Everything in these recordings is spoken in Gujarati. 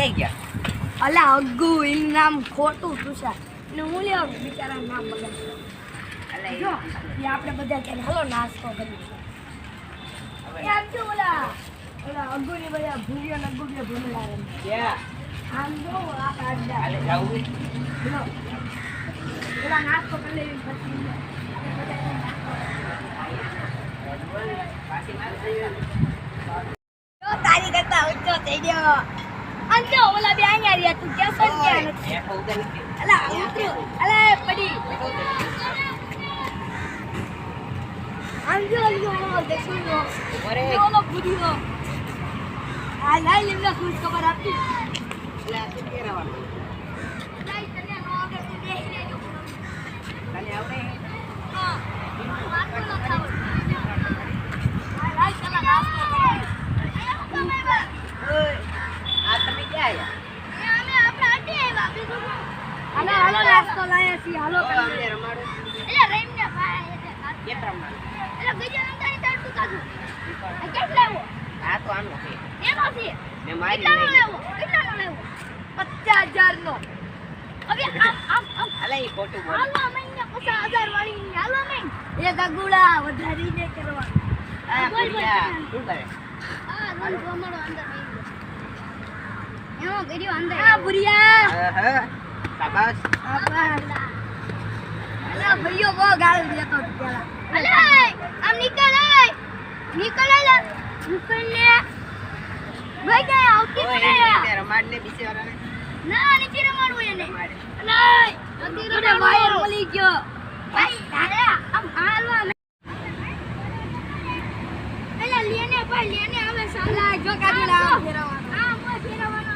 ક્યાં ગયા? અલા અગ્ગુ એનું નામ ખોટું તુષાર ને હું લેવા બિચારા નામ બગાડ્યું. અલા જો એ આપણે બધા કે હાલો નાસ્તો કરીએ. આમ જો ઓલા અગ્ગુ ની બધા ભૂરિયો ને અગ્ગુ ને ભૂંગળા રમે. ક્યાં? આમ જો આ કાઢા હાલે જાવું લો ઓલા નાસ્તો કરી લેવી પછી પાછી માર થઈ જો તારી કરતા ઊંચો થઈ ગયો. અંજો ઓલા બે અહીંયા રહ્યા તું ક્યાં સર ક્યાં નથી. એ ફોગા નથી. અલા ઉતરો અલા પડી અંજો દેખો ઓરે ઓલો ભૂરિયો આ લાઈ લેવા ખુશ ખબર આપી. એલા શું કેરાવાનું? લાઈ તને નો આગળ તું દેખી લેજો. તને આવડે? હા વાતો ન થાવ. લાઈ ચલા નાસ્તો કરે. ઓય આ તમે ક્યાં આવ્યા? હાલો હાલો નાસ્તો લાયા છીએ હાલો ઓય અમને રમાડો. કેમ રમવાનું? આ તો આનો છે. મેં મારી નહીં. 50,000 નો. અલા ઈ ખોટું બોલે. એ દગુડા વધારીને કરવા. આ ભૂરિયા શું કરે? આ ભુરિયા હા શાબાશ. અલા ભઈયો બહુ ગાળ દેતો હતો પેલા. આમ નીકળ ને ભાઈ કે આવતી ઓય છે એને રમાડ ને બીજે વાળાને ના નીચે રમાડવું એને રમાડે. નહીં વાયર મળી ગયો ભાઈ તારે આમ હાલવા પેલા લેને હવે સાલા જો કાઢીલા આમ ફેરવાનો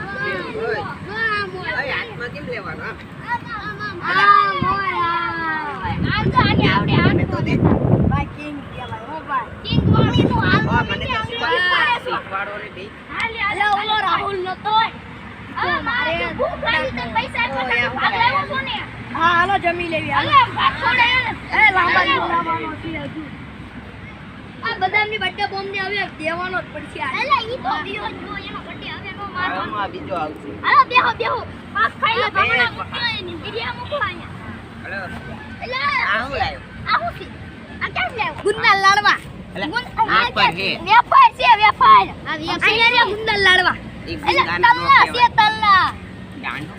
ઓય હા ઓય હાથમાં કેમ લેવાનું? આમ મને તો દે. ઓ મને તો શીખવાડો રે બે. હાલો જમી લેવી આ બદામની બર્થડે બોમ્બ ને હવે દેવાનો જ પડશે આમાં બીજો આવશે. હલો આ હું લાવ્યો? ગુંદા લાડવા આ પર હે. વેફર છે વેફર અહીંયા ગુંદા લાડવા ઈ એટલે ગુંદાના નો તલ્લા છે કહેવાય. તલ્લા ગાંડો.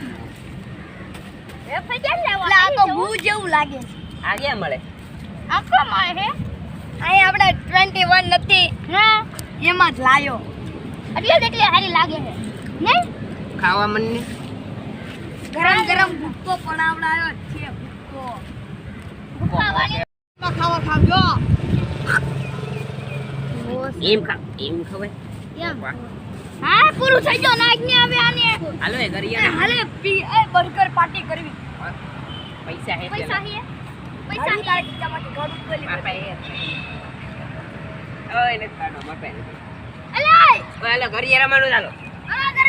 વેફર કેમ લેવા આ તો ભૂ જેવું લાગે છે આ ક્યાં મળે? આખો મળે છે અહીંયા આપણે 21 નથી હા એમાં જ લાયો એટલે હારી લાગે છે નહીં ખાવા મને ગરમ ગરમ ભૂક્કો પડાવડાયો છે ભૂક્કો ખાવા ખાવજો એમ ખવાય. એમ હા પૂરું થઈ ગયો નાખ ને આવે આને હાલો એ ઘરિયા હાલે પી એ બર્ગર પાર્ટી કરવી પૈસા હે પૈસા હે પૈસા હે જમાથી ઘર ઉકેલી માપા હે. ઓય ને કાઢો માપા હે. અલાય ઓય હાલો ઘરિયા રમાડું ચાલો.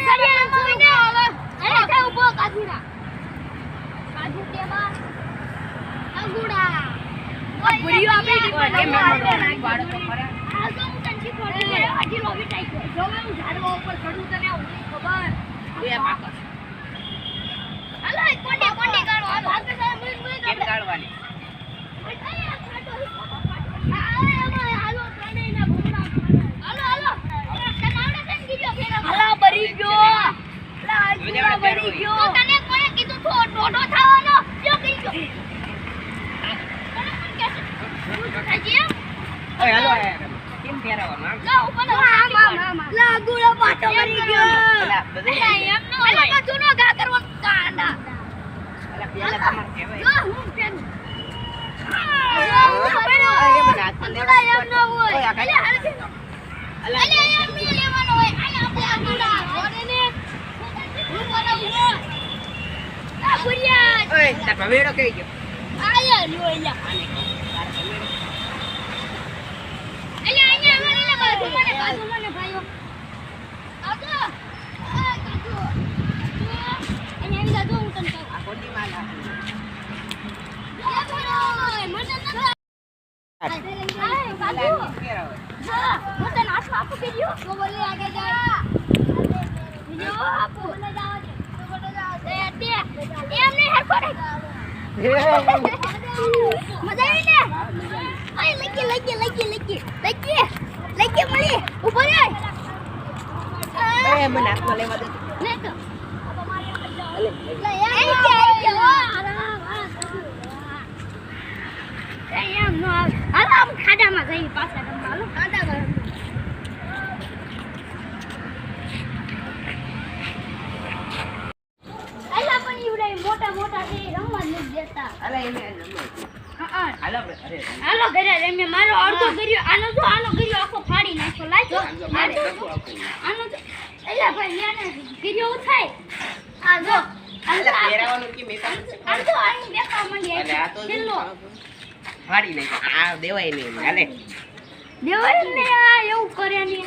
ઘરિયા કોઈને હવે અરે તે ઉભો કાઢીરા કાઢુ કેવા અંગુડા ઓય ભૂરિયો આપી દીધો વાળો તો ખરા. આ તો હું તને શીખવાડું છું આજી નો વિટાઈ ગયો જો હું ઝાડવા ઉપર ચડું તને ઉડી ખબર બે પાકા અલાય કોંડી ગાળો હાલો હાથે સાહેબ મુઈ કેમ ગાળવાની? ઓય હાલો કેમ ફેરવવાનું? આમ અલા બધું અલા પેલા તમાર કહેવાય. અરે મને હાથ લેવા. ઓય આ કાઢ. અલા ઓય તાર ભવેડો કઈ ગયો? આને તાર ભવેડો. આ કોટી માં હું તને હાથમાં આપું કે જો બોલે આગળ જા બીજો આપું મજા આવી ને ઓય લકી મળી ઉભો રે એ મને હાથમાં લેવા દે લે તો અલે લે એમ નો હાલો આમ ખાડામાં જઈ પાછા રમવા હાલો ખાડામાં એલા પણ ઈવડે મોટા છે રમવા નથી દેતા અલે એને નંબર હા હાલો આપણે અરે હાલો ઘરે રમે મારો અડધો ગર્યો આનો ગર્યો આખો ફાડી નાખ્યો લાજો આનો તો એલા ભાઈ યાને ગર્યો થાય આ જો અલે પહેરાવાનું કે મેકઅપ આ તો આની બેકા માંડી અલે આ તો છેલ્લો ફાડી નહીં આ દેવાય નહીં હાલે દેવાય ને આ એવું કરે ને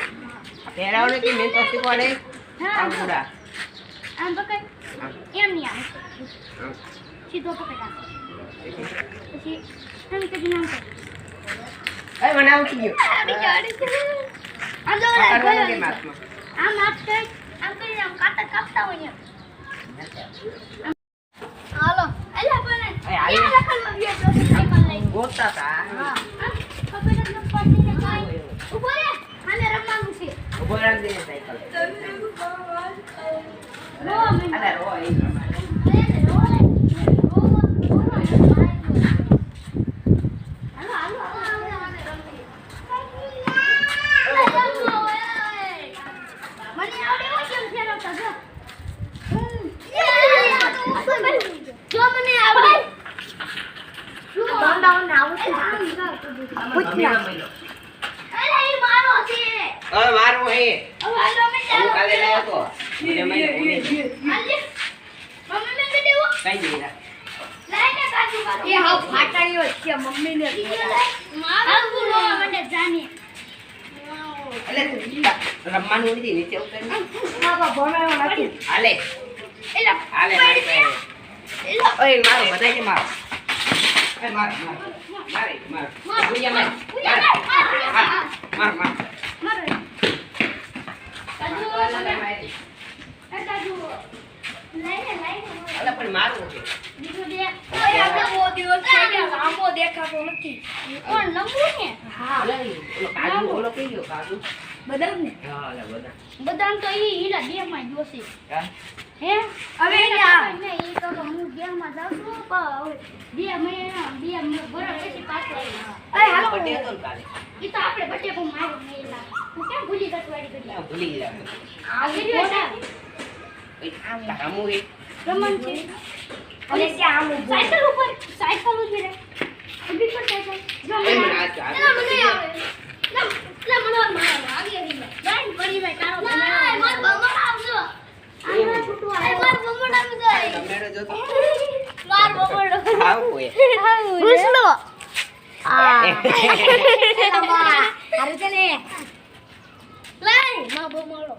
પહેરાવાનું કે મેકઅપ શીખવાડે હા આ પૂરા આમ પકડ એમ નહીં આવે સીધો પકડ આ પછી એમ કે નામ કર એ મને આવતી ગયો આ જો પકડવાનું કે હાથમાં આમ હાથ કર આમ કરી આમ કાપતા હોય હાલો એલા પણ એ હાલ. ક્યાં લખનમાં ગયો તો સાયકલ લઈ ગોતા તા હા ખબર જ ન પડતી ને કાઈ ઉભો રે આને રમવાનું છે ઉભો રાખ દે સાયકલ રો મને અલે રો એ પ્રમાણે મારું હે હું કાલે લાવ્યો તો મને મહિને કઈ નહીં એટલે રમવાનું નથી નીચે ઉતર હાલે હાલે મારી પાસે ઓય મારો બધાય કે મારો એ માર ભૂયા માર અલે પણ મારું છે અલે ઓલો કઈ ગયો કાજુ બદામ ને હા અલે બધા બદામ તો ઈલા બે માં જોશે હા હે હવે ને ઈ તો હું ગેમ માં જાઉં છું પણ બે બરાબર પછી પાછો આવી હાલો બર્થડે હતો ને કાલે ઈ તો આપણે બટે પણ મારું નહીં લા હું કેમ ભૂલી ગઈ કરી આ ભૂલી ગયા આ વિડિયો છે રામુ હે રમન છે અને ક્યાં આમ સાયકલ ઉભી રહે ઉભી પર સાયકલ જો મને મને આવે લે મને આવી લાઈન પડી ભાઈ તારો માર બમણ આવજો આ છૂટું આ માર બમણ આવી જાય તમે જોતો માર બમણ આવ કોઈ ઘુસલો આ હારું છે ને લઈ માં બમણો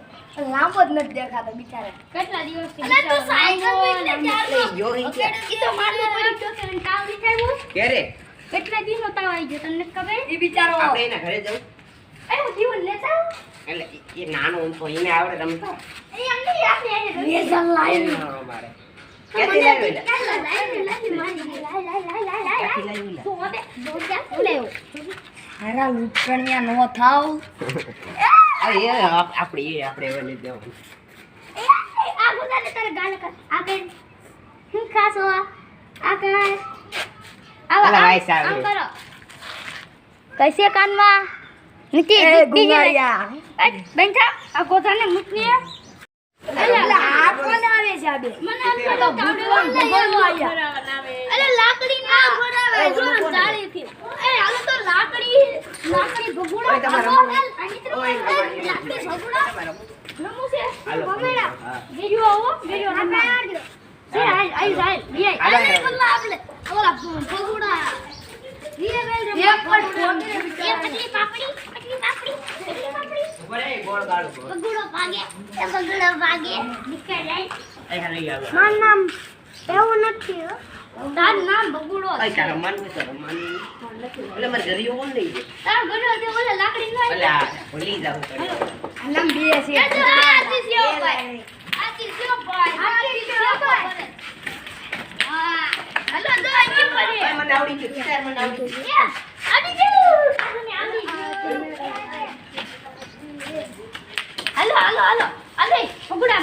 લાંબો જ નથી દેખાતો બિચારા કેટલા દિવસથી અરે તું સાયકલ એટલે ચારનો યો હી કે ઈ તો મારનો પડી ગયો કે તાવ ની થયું કેરે કેટલા દિવસનો તાવ આવી ગયો તમને ખબર ઈ બિચારો આપણે એના ઘરે જવું એ હું જીવન લેતા એટલે એ નાનો તો એને આવડે રમતા એ એમ નહીં આપણે રેઝર લાઈન મારે ક્યાંથી લાવ્યો એટલે લાઈ ક્યાંથી લાવ્યો તો દે લેવો હારા લૂટણિયા નો થાવ અરે એ આપણે વળી દેવાનું આ ગુદાને તારે ગાલ કર આ કર હું ખાસો આ કર અલા ભાઈ સાહેબ. આમ કરો કૈસે કાનમાં નીચે ગુગાડિયા બેંઠા આ ગોધાને મૂકની અલા આ કોણ આવે છે આબે મને આમ તો અરે લાકડી ના ભરાવે જો જાળીથી એ હાલો તો લાકડી ભગુડા ઓય તમારા ઓય લાકડી ભગુડા નમુ છે હાલો. ભમેડા હા. ગેજો આવો ગેજો રમવા છે આઈ જાય બે હાલો. અરે બલ્લા આપણે ઓલા ભગુડા ધીરે બેલ રમવા એક પટલી પાપડી બરે ગોળ ગાળો ભગુડો ભાગે નીકળ જાય એ હાલી આવે મારું નામ એવું નથી હો તારું નામ બગુડો ઓય તારા મન તો રમવાનું એટલે મારે ઘરે કોણ લઈ જાય તારો ગડો તે ઓલા લાકડી નો એટલે આ ભૂલી જાવ નામ બે છે આતી છે ભાઈ આતી છે ભાઈ હા હાલો દોઈ આડી ગયું તમે આડી હાલો હાલો હાલો અલે ભગુડા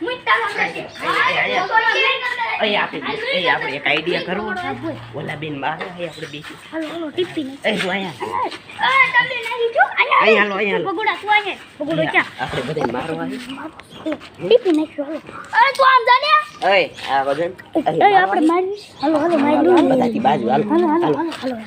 મુઈ તાલો છે આપણે એક આઈડિયા કરવો ઓલા બેન મારે આપણે બેસી હાલો હાલો ટીપી ને જો અહીંયા તમને નહીં જો અહીંયા હાલો અહીંયા ભગુડા તું આને ભગુડો ચા આપણે બધા મારવા ટીપી નાખ્યો હાલો અરે તું આમ જા ને આ વજન આપણે મારી હાલો હાલો મારી બધાથી બાજુ હાલો હાલો હાલો હાલો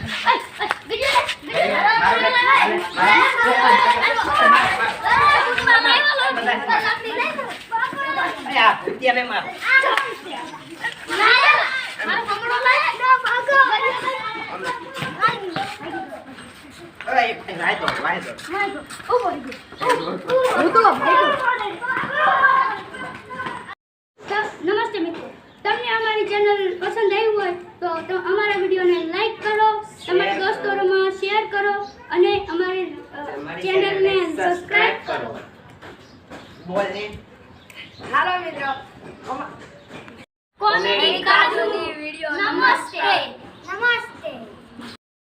નમસ્તે મિત્રો, તમને અમારી ચેનલ પસંદ આવી હોય તો અમારા વિડીયોને લાઈક કરો, તમારા દોસ્તોમાં શેર કરો અને અમારી ચેનલને સબસ્ક્રાઇબ કરો. હાલો મિત્રો કોમેડી કાજુની વિડીયો નમસ્તે.